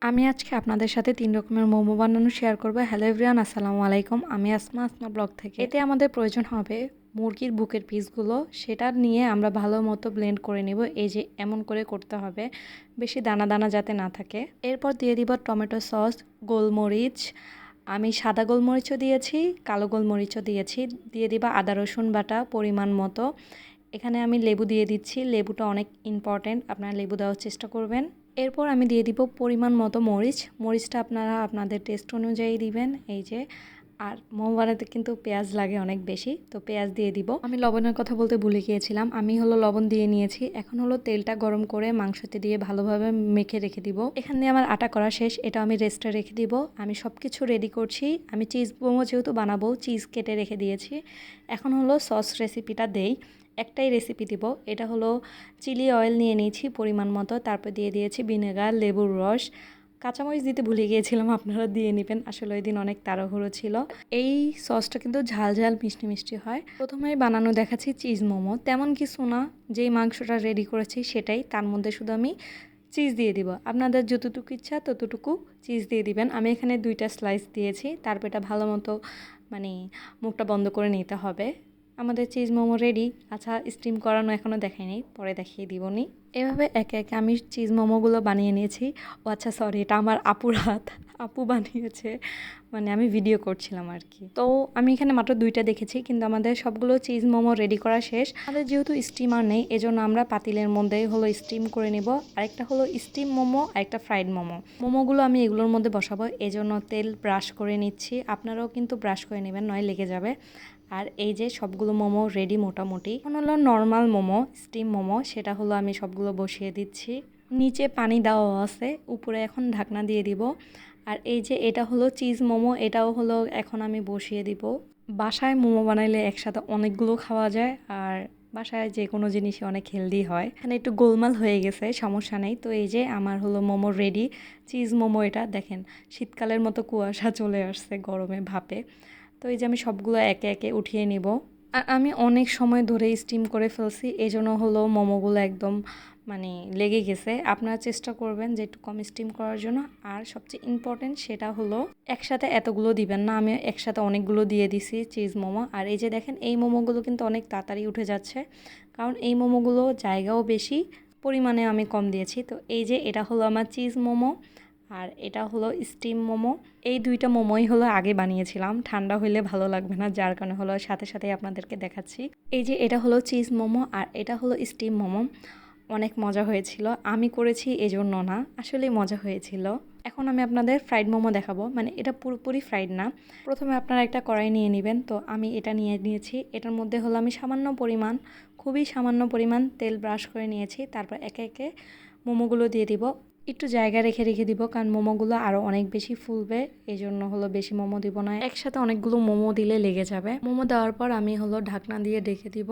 আমি আজকে আপনাদের সাথে ৩ রকমের মোমো বানানো শেয়ার করব। হ্যালো এভরিওয়ান, আসসালামু আলাইকুম। আমি আসমা ব্লগ থেকে। এতে আমাদের প্রয়োজন হবে মুরগির বুকের পিসগুলো, সেটা নিয়ে আমরা ভালো মতো ব্লেন্ড করে নেব। এই যে এমন করে করতে হবে, বেশি দানা দানা যাতে না থাকে। এরপর দিয়ে দিব টমেটো সস, গোলমরিচ, আমি সাদা গোলমরিচও দিয়েছি, কালো গোলমরিচও দিয়েছি। দিয়ে দিবা আদা রসুন বাটা পরিমাণ মতো। এখানে আমি লেবু দিয়ে দিচ্ছি, লেবুটা অনেক ইম্পর্ট্যান্ট, আপনারা লেবু দেওয়ার চেষ্টা করবেন। এরপর আমি দিয়ে দিব পরিমাণ মতো মরিচটা আপনারা আপনাদের টেস্ট অনুযায়ী দিবেন। এই যে, আর মোমো বানাতে কিন্তু পেঁয়াজ লাগে অনেক বেশি, তো পেঁয়াজ দিয়ে দিব। আমি লবণের কথা বলতে ভুলে গিয়েছিলাম, আমি লবণ দিয়ে নিয়েছি। এখন তেলটা গরম করে মাংসতে দিয়ে ভালোভাবে মেখে রেখে দিব। এখানে আমার আটা করা শেষ, এটা আমি রেস্টে রেখে দিব। আমি সব কিছু রেডি করছি। আমি চিজ মোমো যেহেতু বানাবো, চিজ কেটে রেখে দিয়েছি। এখন সস রেসিপিটা দেই। একটাই রেসিপি দিব। এটা চিলি অয়েল নিয়ে নিয়েছি পরিমাণ মতো, তারপর দিয়ে দিয়েছি ভিনেগার, লেবুর রস, কাঁচামরিচ দিতে ভুলে গিয়েছিলাম, আপনারা দিয়ে নেবেন, আসলে ওই দিন অনেক তাড়াহুড়ো ছিল। এই সসটা কিন্তু ঝাল ঝাল মিষ্টি মিষ্টি হয়। প্রথমেই বানানো দেখাচ্ছি চিজ মোমো, তেমন কিছু না, যেই মাংসটা রেডি করেছি সেটাই, তার মধ্যে শুধু আমি চিজ দিয়ে দিব। আপনাদের যতটুকু ইচ্ছা ততটুকু চিজ দিয়ে দিবেন। আমি এখানে 2টা স্লাইস দিয়েছি। তারপর এটা ভালো মতো মুখটা বন্ধ করে নিতে হবে। আমাদের চিজ মোমো রেডি। আচ্ছা, স্টিম করানো এখনও দেখাইনি, পরে দেখিয়ে দিবনি। এভাবে একে একে আমি চিজ মোমোগুলো বানিয়ে নিয়েছি। ও আচ্ছা, সরি, এটা আমার আপুর হাত, আপু বানিয়েছে, আমি ভিডিও করছিলাম আর কি। তো আমি এখানে মাত্র 2টা দেখেছি, কিন্তু আমাদের সবগুলো চিজ মোমো রেডি করা শেষ। আমাদের যেহেতু স্টিমার নেই, এজন্য আমরা পাতিলের মধ্যেই স্টিম করে নেব। আরেকটা স্টিম মোমো, আরেকটা ফ্রাইড মোমো। মোমোগুলো আমি এগুলোর মধ্যে বসাবো, এজন্য তেল ব্রাশ করে নিচ্ছি। আপনারাও কিন্তু ব্রাশ করে নেবেন, নয় লেগে যাবে। আর এই যে সবগুলো মোমো রেডি মোটামুটি। এখন নর্মাল মোমো, স্টিম মোমো, সেটা আমি সবগুলো বসিয়ে দিচ্ছি। নিচে পানি দেওয়া আছে, উপরে এখন ঢাকনা দিয়ে দিব। আর এই যে এটা চিজ মোমো, এটাও এখন আমি বসিয়ে দিব। বাসায় মোমো বানাইলে একসাথে অনেকগুলো খাওয়া যায়, আর বাসায় যে কোনো জিনিসই অনেক হেলদি হয়। এখানে একটু গোলমাল হয়ে গেছে, সমস্যা নেই। তো এই যে আমার মোমো রেডি, চিজ মোমো। এটা দেখেন, শীতকালের মতো কুয়াশা চলে আসছে গরমে ভাপে। তো এই যে আমি সবগুলো একে একে উঠিয়ে নিব। আর আমি অনেক সময় ধরে স্টিম করে ফেলছি, এই জন্য মোমোগুলো একদম লেগে গেছে। আপনারা চেষ্টা করবেন যে একটু কম স্টিম করার জন্য। আর সবচেয়ে ইম্পর্টেন্ট সেটা একসাথে এতগুলো দিবেন না। আমি একসাথে অনেকগুলো দিয়ে দিছি চিজ মোমো। আর এই যে দেখেন, এই মোমোগুলো কিন্তু অনেক তাড়াতাড়ি উঠে যাচ্ছে, কারণ এই মোমোগুলো জায়গাও বেশি, পরিমাণে আমি কম দিয়েছি। তো এই যে এটা আমার চিজ মোমো, আর এটা স্টিম মোমো। এই 2টা মোমোই আগে বানিয়েছিলাম, ঠান্ডা হইলে ভালো লাগবে না, যার কারণে সাথে সাথে আপনাদেরকে দেখাচ্ছি। এই যে এটা চিজ মোমো, আর এটা স্টিম মোমো। অনেক মজা হয়েছিল, আমি করেছি এজন্য না, আসলেই মজা হয়েছিল। এখন আমি আপনাদের ফ্রাইড মোমো দেখাবো, এটা পুরোপুরি ফ্রাইড না। প্রথমে আপনারা একটা কড়াই নিয়ে নেবেন। তো আমি এটা নিয়ে নিয়েছি। এটার মধ্যে আমি সামান্য পরিমাণ, খুবই সামান্য পরিমাণ তেল ব্রাশ করে নিয়েছি। তারপর একে একে মোমোগুলো দিয়ে দিব। একটু জায়গা রেখে রেখে দিব, কারণ মোমোগুলো আরও অনেক বেশি ফুলবে, এই জন্য বেশি মোমো দিব না, একসাথে অনেকগুলো মোমো দিলে লেগে যাবে। মোমো দেওয়ার পর আমি ঢাকনা দিয়ে ঢেকে দিব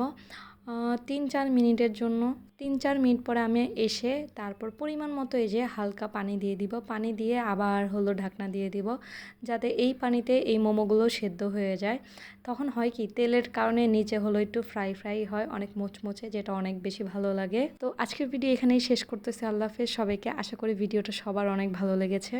3-4 মিনিটের জন্য। 3-4 মিনিট পরে আমি এসে তারপর পরিমাণ মতো এই যে হালকা পানি দিয়ে দিব। পানি দিয়ে আবার ঢাকনা দিয়ে দিব, যাতে এই পানিতে এই মোমোগুলো সেদ্ধ হয়ে যায়। তখন হয় কি, তেলের কারণে নিচে একটু ফ্রাই ফ্রাই হয়, অনেক মুচমুচে, যেটা অনেক বেশি ভালো লাগে। তো আজকের ভিডিও এখানেই শেষ করতেছি। আল্লাহ হাফেজ সবাইকে। আশা করি ভিডিওটা সবার অনেক ভালো লেগেছে।